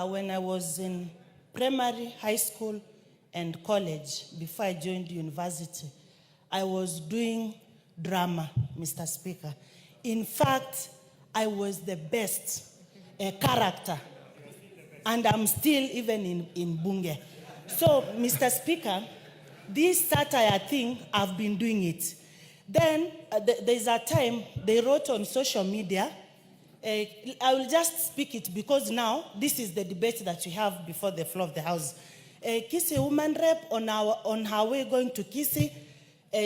when I was in primary, high school, and college, before I joined university, I was doing drama, Mr. Speaker. In fact, I was the best character, and I'm still even in Bunge. So, Mr. Speaker, this satire thing, I've been doing it. Then, there's a time they wrote on social media, I will just speak it because now this is the debate that we have before the floor of the House. KISII woman rep on her way going to KISII,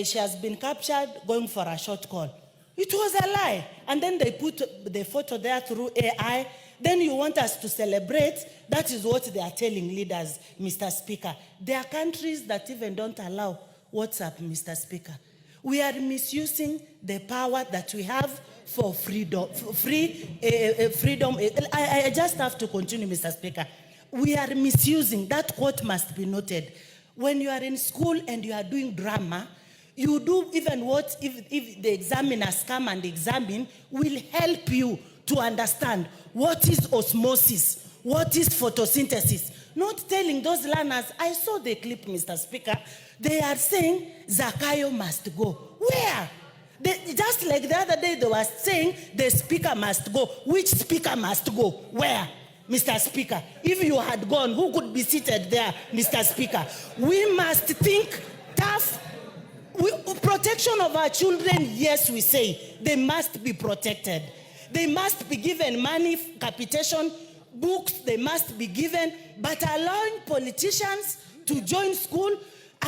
she has been captured going for a short call. It was a lie. And then they put the photo there through AI. Then you want us to celebrate. That is what they are telling leaders, Mr. Speaker. There are countries that even don't allow WhatsApp, Mr. Speaker. We are misusing the power that we have for freedom. Freedom. I just have to continue, Mr. Speaker. We are misusing. That quote must be noted. When you are in school and you are doing drama, you do even what if the examiners come and examine will help you to understand what is osmosis, what is photosynthesis. Not telling those learners, I saw the clip, Mr. Speaker, they are saying Zakayo must go. Where? Just like the other day, they were saying the speaker must go. Which speaker must go? Where, Mr. Speaker? If you had gone, who could be seated there, Mr. Speaker? We must think tough. Protection of our children, yes, we say. They must be protected. They must be given money, capitation, books, they must be given. But allowing politicians to join school,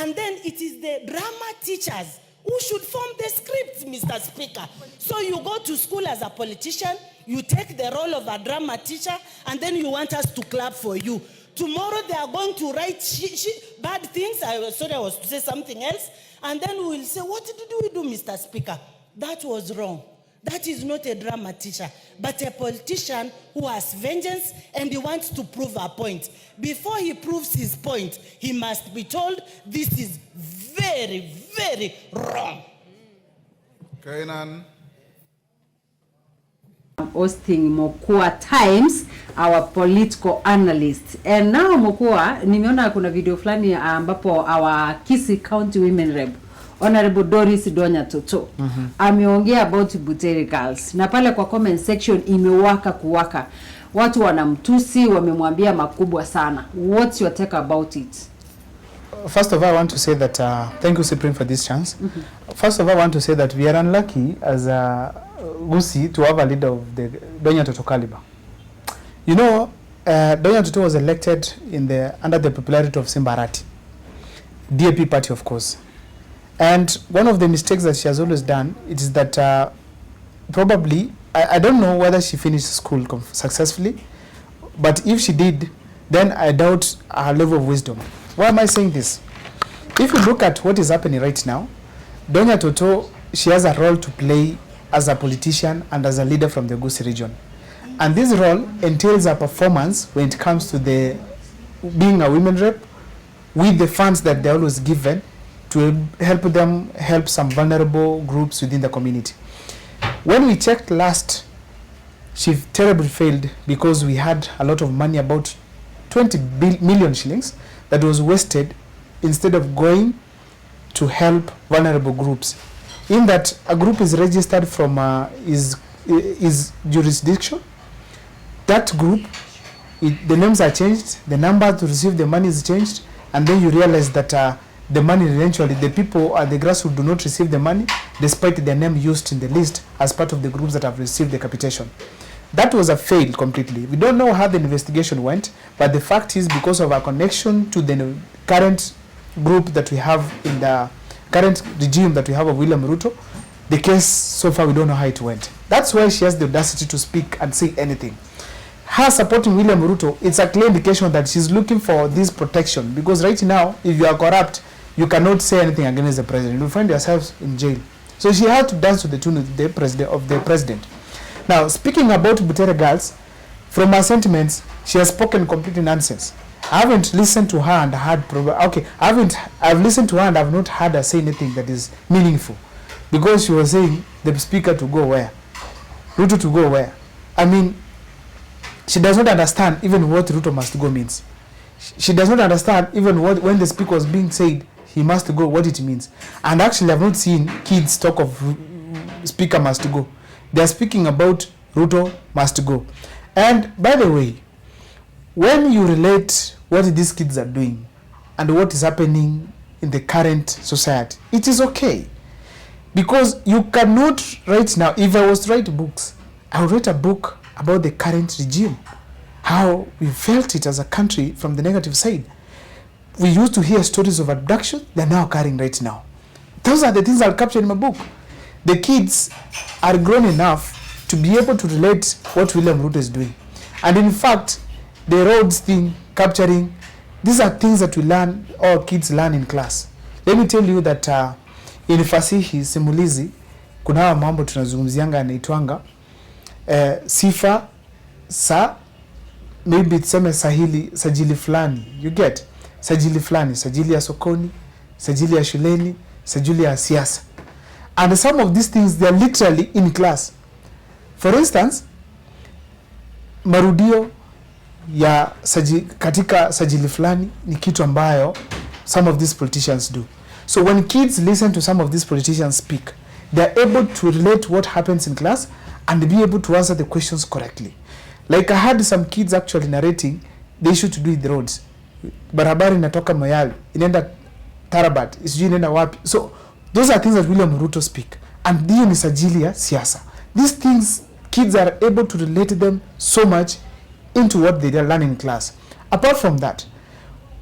and then it is the drama teachers who should form the scripts, Mr. Speaker. So you go to school as a politician, you take the role of a drama teacher, and then you want us to clap for you. Tomorrow they are going to write bad things. I was to say something else. And then we will say, what did we do, Mr. Speaker? That was wrong. That is not a drama teacher, but a politician who has vengeance and he wants to prove a point. Before he proves his point, he must be told this is very, very wrong. Kainan. Hosting Mokua Times, our political analyst. And now Mokua, nimeona kuna video fulani ambapo our KISII County Women Rep, Honorable Doris Donya Toto, ameongea about Butere girls. Na pale kwa comment section imewaka kuwaka. Watu wanamtusi, wamemwambia makubwa sana. What's your take about it? First of all, I want to say that, thank you, Supreme, for this chance. First of all, I want to say that we are unlucky as KISII to have a leader of the Donya Toto caliber. You know, Donya Toto was elected under the popularity of Simbarati, DAP party, of course. And one of the mistakes that she has always done is that probably, I don't know whether she finished school successfully, but if she did, then I doubt her level of wisdom. Why am I saying this? If you look at what is happening right now, Donya Toto, she has a role to play as a politician and as a leader from the KISII region. And this role entails a performance when it comes to being a women rep with the funds that they're always given to help some vulnerable groups within the community. When we checked last, she terribly failed because we had a lot of money, about 20 million shillings, that was wasted instead of going to help vulnerable groups. In that, a group is registered from his jurisdiction. That group, the names are changed, the number to receive the money is changed, and then you realize that the money eventually, the people at the grassroots do not receive the money, despite their name used in the list as part of the groups that have received the capitation. That was a fail completely. We don't know how the investigation went, but the fact is, because of our connection to the current group that we have in the current regime that we have of William Ruto, the case so far we don't know how it went. That's why she has the audacity to speak and say anything. Her supporting William Ruto, it's a clear indication that she's looking for this protection, because right now, if you are corrupt, you cannot say anything against the president. You'll find yourself in jail. So she had to dance to the tune of the president. Now, speaking about Butere girls, from her sentiments, she has spoken completely nonsense. I haven't listened to her and I've listened to her and I've not heard her say anything that is meaningful. Because she was saying the speaker to go where? Ruto to go where? I mean, She does not understand even what Ruto must go means. She does not understand even what, when the speaker was being said, he must go, what it means. And actually, I've not seen kids talk of speaker must go. They are speaking about Ruto must go. And by the way, when you relate what these kids are doing and what is happening in the current society, it is okay. Because you cannot write now, if I was to write books, I would write a book about the current regime, how we felt it as a country from the negative side. We used to hear stories of abduction, they're now occurring right now. Those are the things I'll capture in my book. The kids are grown enough to be able to relate what William Ruto is doing. And in fact, the roads thing, capturing, these are things that we learn, all kids learn in class. Let me tell you that in fasihi simulizi, kuna hawa mambo tunazungumzianga yanaitwanga sifa sa, maybe tuseme sahili, sajili fulani, you get? Sajili fulani, sajili ya sokoni, sajili ya shuleni, sajili ya siasa. And some of these things, they are literally in class. For instance, marudio ya katika sajili fulani ni kitu ambayo some of these politicians do. So when kids listen to some of these politicians speak, they are able to relate what happens in class and be able to answer the questions correctly. Like I had some kids actually narrating the issue to do with the roads. Barabara inatoka Moyale, inaenda Tarabat, isijui inaenda wapi. So those are things that William Ruto speak. And hiyo ni sajili ya siasa. These things, kids are able to relate them so much into what they learn in class. Apart from that,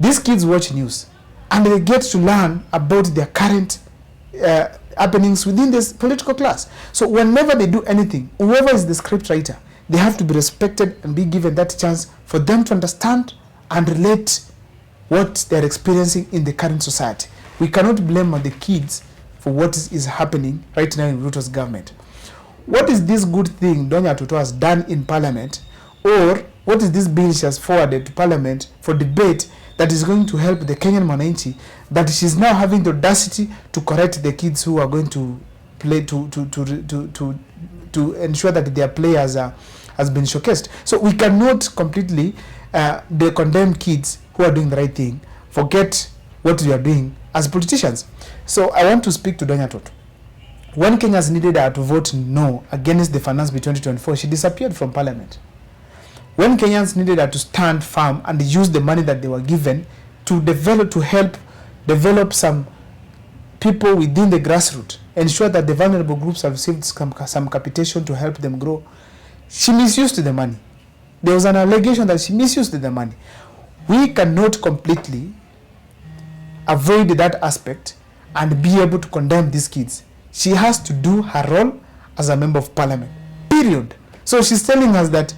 these kids watch news and they get to learn about their current happenings within this political class. So whenever they do anything, whoever is the script writer, they have to be respected and be given that chance for them to understand and relate what they're experiencing in the current society. We cannot blame on the kids for what is happening right now in Ruto's government. What is this good thing Donya Tutu has done in Parliament, or what is this bill she has forwarded to Parliament for debate that is going to help the Kenyan Mwananchi, that she's now having the audacity to correct the kids who are going to play to ensure that their players has been showcased. So we cannot completely they condemn kids who are doing the right thing, forget what we are doing as politicians. So I want to speak to Donya Tutu. When Kenyans needed her to vote no against the finance bill 2024, she disappeared from Parliament. When Kenyans needed her to stand firm and use the money that they were given to help develop some people within the grassroots, ensure that the vulnerable groups have received some capitation to help them grow, she misused the money. There was an allegation that she misused the money. We cannot completely avoid that aspect and be able to condemn these kids. She has to do her role as a member of Parliament, period. So she's telling us that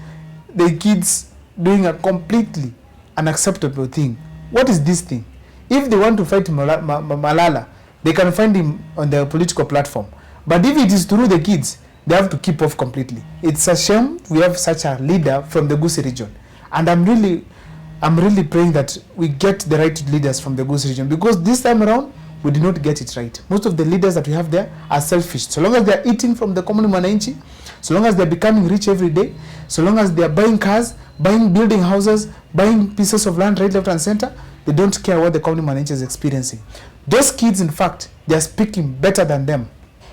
the kids doing a completely unacceptable thing. What is this thing? If they want to fight Malala, they can find him on their political platform. But if it is through the kids, they have to keep off completely. It's a shame we have such a leader from the KISII region. And I'm really praying that we get the right leaders from the KISII region, because this time around, we did not get it right. Most of the leaders that we have there are selfish. So long as they are eating from the common Mwananchi, so long as they are becoming rich every day, so long as they are buying cars, building houses, buying pieces of land right, left, and center, they don't care what the common Mwananchi is experiencing. Those kids, in fact, they are speaking better than them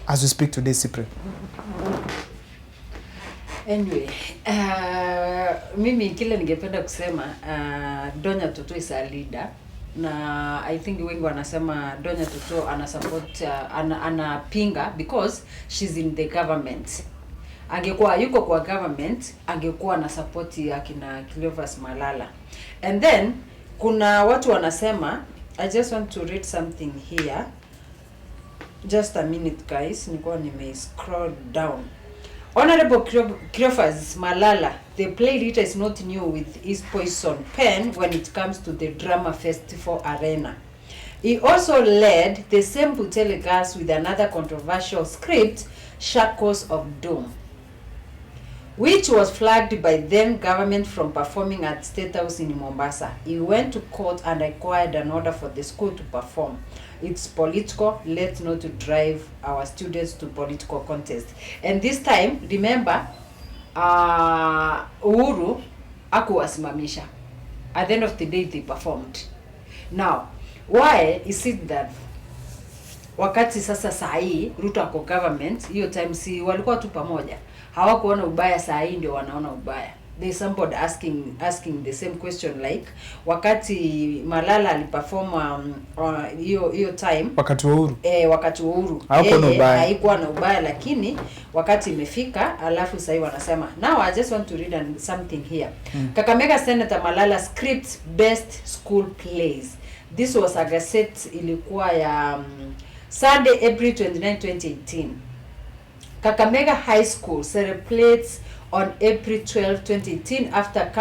as we speak today, Cyprian. Anyway, mimi kile ningependa kusema, Donya Tutu is a leader. Na I think wengi wanasema Donya Tutu ana support anapinga because she's in the government. Angekuwa yuko kwa government, angekuwa na support ya kina Cleophas Malala. And then kuna watu wanasema, I just want to read something here. Just a minute guys, nilikuwa nime scroll down. Honorable Cleophas Malala, the playwright, is not new with his poison pen when it comes to the drama festival arena. He also led the same Butele Girls with another controversial script, Shackles of Doom, which was flagged by then government from performing at State House in Mombasa. He went to court and acquired an order for the school to perform. It's political. Let's not to drive our students to political contest. And this time, remember, Uhuru akuwasimamisha. At the end of the day they performed. Now why is it that wakati sasa saa hii Ruto ako government, hiyo time si walikuwa tu pamoja, hawakuona ubaya, saa hii ndio wanaona ubaya? There's somebody asking the same question, like wakati Malala aliperform hiyo time wakati wa uhuru, wakati wa uhuru haikuwa na ubaya, lakini wakati imefika alafu sasa wanasema. Now I just want to read something here. Kakamega Senator Malala script best school plays. This was a gazette, ilikuwa ya Sunday April 29, 2018. Kakamega High School celebrates on April 12, 2018 after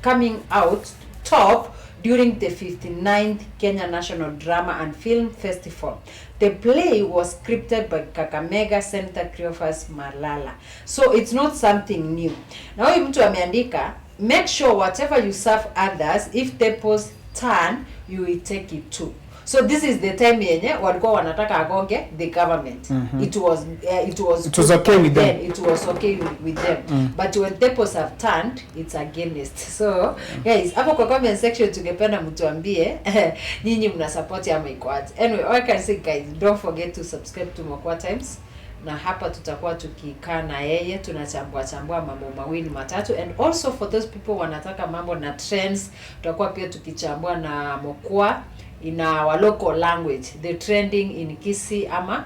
coming out top during the 59th Kenya National Drama and Film Festival. The play was scripted by Kakamega Senator Cleophas Malala. So it's not something new. Now huyu mtu ameandika, make sure whatever you serve others, if tables turn, you will take it too. So this is the time yenye walikuwa wanataka agonge the government. It was okay with them. It was okay with them. But when tables have turned, it's against. So guys, hapo kwa comment section tungependa mtuambie nyinyi mna support ama iko aje. Anyway, all I can say guys, don't forget to subscribe to Mokwa Times. Na hapa tutakuwa tukikaa na yeye tunachambua mambo mawili matatu, and also for those people wanataka mambo na trends, tutakuwa pia tukichambua na Mokwa in our local language, the trending in KISII ama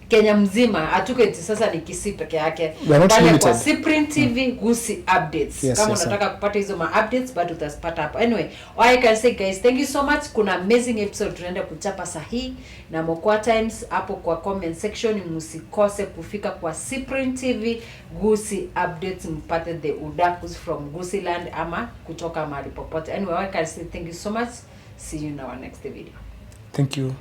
Kenya mzima. Atuketi sasa ni KISII peke yake. Pale kwa Cyprian TV KISII updates. Kama unataka kupata hizo ma updates bado utazipata hapo. Anyway, all I can say guys, thank you so much. Kuna amazing episode tunaenda kuchapa sahi na Mokwa Times. Hapo kwa comment section msikose kufika kwa Cyprian TV KISII updates, mpate the udakus from KISII land ama kutoka mahali popote. Anyway, all I can say thank you so much. See you in our next video. Thank you.